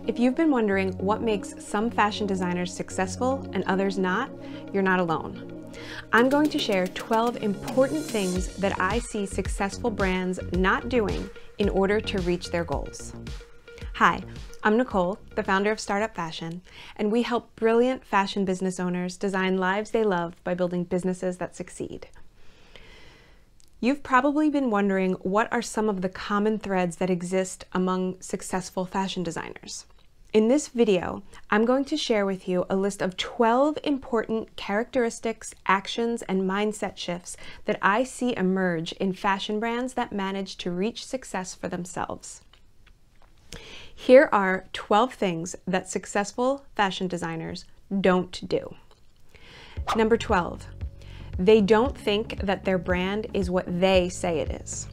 If you've been wondering what makes some fashion designers successful and others not, you're not alone. I'm going to share 12 important things that I see successful brands not doing in order to reach their goals. Hi, I'm Nicole, the founder of Startup Fashion, and we help brilliant fashion business owners design lives they love by building businesses that succeed. You've probably been wondering what are some of the common threads that exist among successful fashion designers. In this video, I'm going to share with you a list of 12 important characteristics, actions, and mindset shifts that I see emerge in fashion brands that manage to reach success for themselves. Here are 12 things that successful fashion designers don't do. Number 12, they don't think that their brand is what they say it is.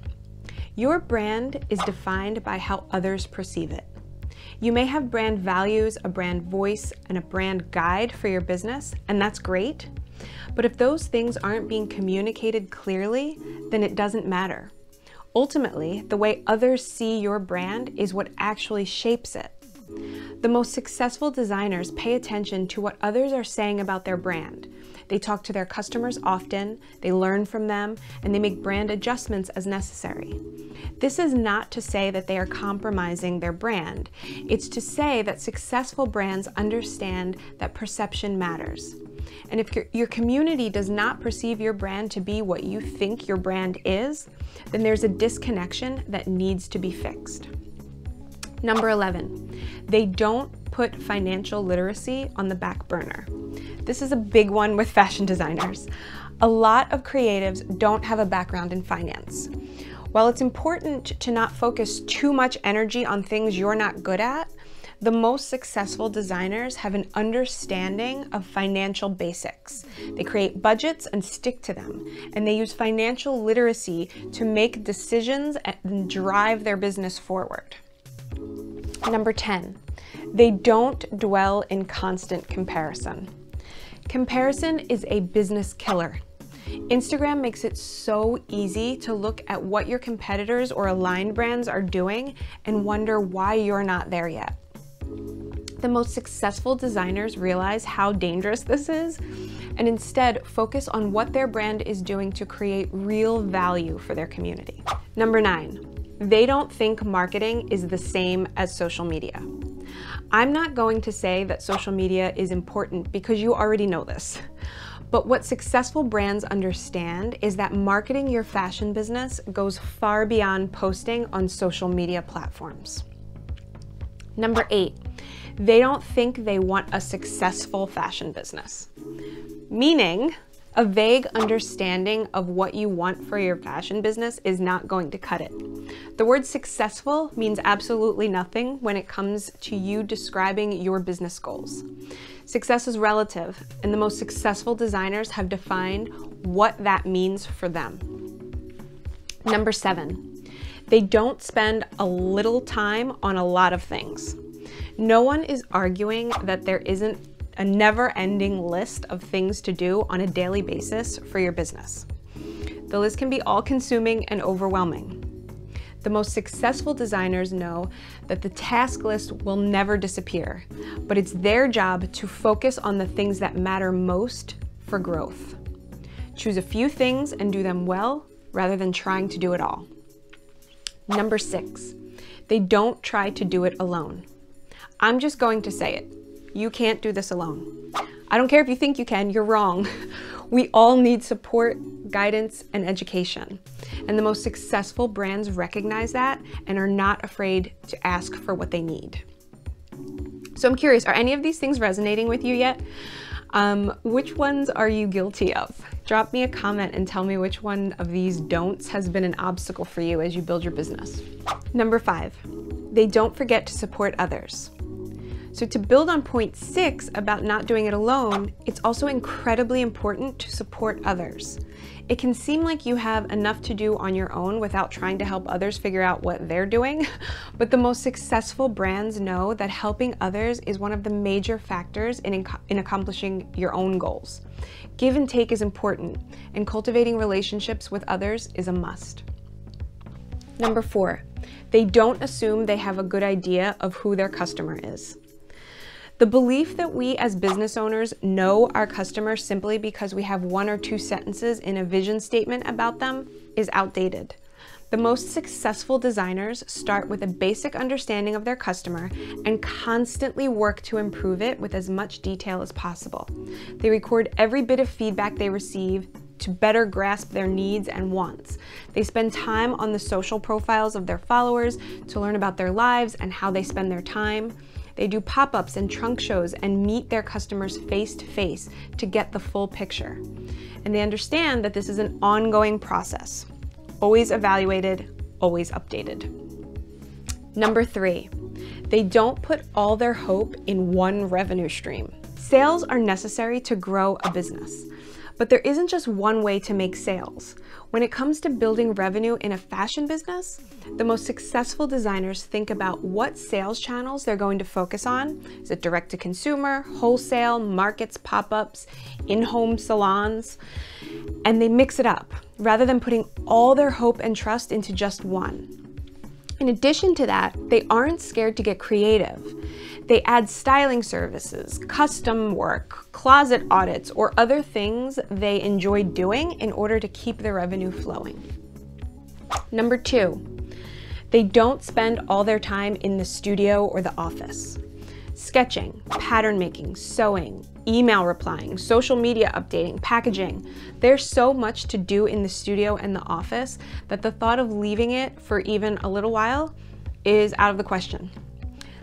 Your brand is defined by how others perceive it. You may have brand values, a brand voice, and a brand guide for your business, and that's great. But if those things aren't being communicated clearly, then it doesn't matter. Ultimately, the way others see your brand is what actually shapes it. The most successful designers pay attention to what others are saying about their brand. They talk to their customers often, they learn from them, and they make brand adjustments as necessary. This is not to say that they are compromising their brand. It's to say that successful brands understand that perception matters. And if your community does not perceive your brand to be what you think your brand is, then there's a disconnection that needs to be fixed. Number 11, they don't put financial literacy on the back burner. This is a big one with fashion designers. A lot of creatives don't have a background in finance. While it's important to not focus too much energy on things you're not good at, the most successful designers have an understanding of financial basics. They create budgets and stick to them, and they use financial literacy to make decisions and drive their business forward. Number 10, they don't dwell in constant comparison. Comparison is a business killer. Instagram makes it so easy to look at what your competitors or aligned brands are doing and wonder why you're not there yet. The most successful designers realize how dangerous this is and instead focus on what their brand is doing to create real value for their community. Number 9, they don't think marketing is the same as social media. I'm not going to say that social media is important because you already know this. But what successful brands understand is that marketing your fashion business goes far beyond posting on social media platforms. Number 8, they don't think they want a successful fashion business. Meaning, a vague understanding of what you want for your fashion business is not going to cut it. The word successful means absolutely nothing when it comes to you describing your business goals. Success is relative, and the most successful designers have defined what that means for them. Number 7, they don't spend a little time on a lot of things. No one is arguing that there isn't a never-ending list of things to do on a daily basis for your business. The list can be all-consuming and overwhelming. The most successful designers know that the task list will never disappear, but it's their job to focus on the things that matter most for growth. Choose a few things and do them well rather than trying to do it all. Number 6, they don't try to do it alone. I'm just going to say it. You can't do this alone. I don't care if you think you can, you're wrong. We all need support, guidance, and education. And the most successful brands recognize that and are not afraid to ask for what they need. So I'm curious, are any of these things resonating with you yet? Which ones are you guilty of? Drop me a comment and tell me which one of these don'ts has been an obstacle for you as you build your business. Number 5, they don't forget to support others. So to build on point 6 about not doing it alone, it's also incredibly important to support others. It can seem like you have enough to do on your own without trying to help others figure out what they're doing, but the most successful brands know that helping others is one of the major factors in accomplishing your own goals. Give and take is important, and cultivating relationships with others is a must. Number 4, they don't assume they have a good idea of who their customer is. The belief that we as business owners know our customers simply because we have 1 or 2 sentences in a vision statement about them is outdated. The most successful designers start with a basic understanding of their customer and constantly work to improve it with as much detail as possible. They record every bit of feedback they receive to better grasp their needs and wants. They spend time on the social profiles of their followers to learn about their lives and how they spend their time. They do pop-ups and trunk shows and meet their customers face-to-face to get the full picture. And they understand that this is an ongoing process, always evaluated, always updated. Number 3, they don't put all their hope in one revenue stream. Sales are necessary to grow a business, but there isn't just one way to make sales. When it comes to building revenue in a fashion business, the most successful designers think about what sales channels they're going to focus on. Is it direct to consumer, wholesale, markets, pop-ups, in-home salons? And they mix it up rather than putting all their hope and trust into just one. In addition to that, they aren't scared to get creative. They add styling services, custom work, closet audits, or other things they enjoy doing in order to keep the revenue flowing. Number 2, they don't spend all their time in the studio or the office. Sketching, pattern making, sewing, email replying, social media updating, packaging. There's so much to do in the studio and the office that the thought of leaving it for even a little while is out of the question.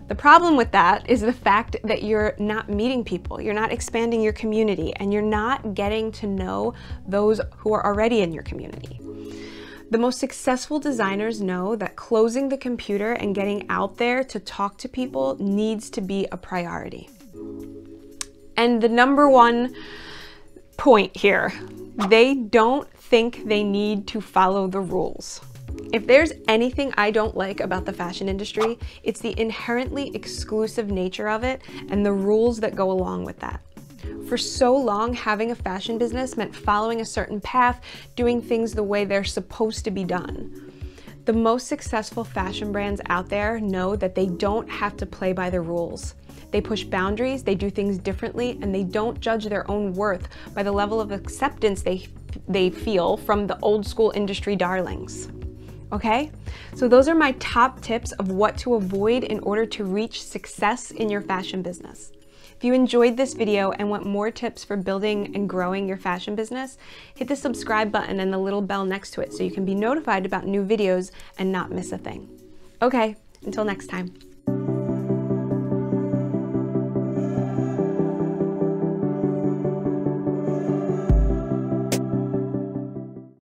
The problem with that is the fact that you're not meeting people, you're not expanding your community, and you're not getting to know those who are already in your community. The most successful designers know that closing the computer and getting out there to talk to people needs to be a priority. And the number 1 point here, they don't think they need to follow the rules. If there's anything I don't like about the fashion industry, it's the inherently exclusive nature of it and the rules that go along with that. For so long, having a fashion business meant following a certain path, doing things the way they're supposed to be done. The most successful fashion brands out there know that they don't have to play by the rules. They push boundaries, they do things differently, and they don't judge their own worth by the level of acceptance they feel from the old school industry darlings. Okay? So those are my top tips of what to avoid in order to reach success in your fashion business. If you enjoyed this video and want more tips for building and growing your fashion business, hit the subscribe button and the little bell next to it so you can be notified about new videos and not miss a thing. Okay, until next time.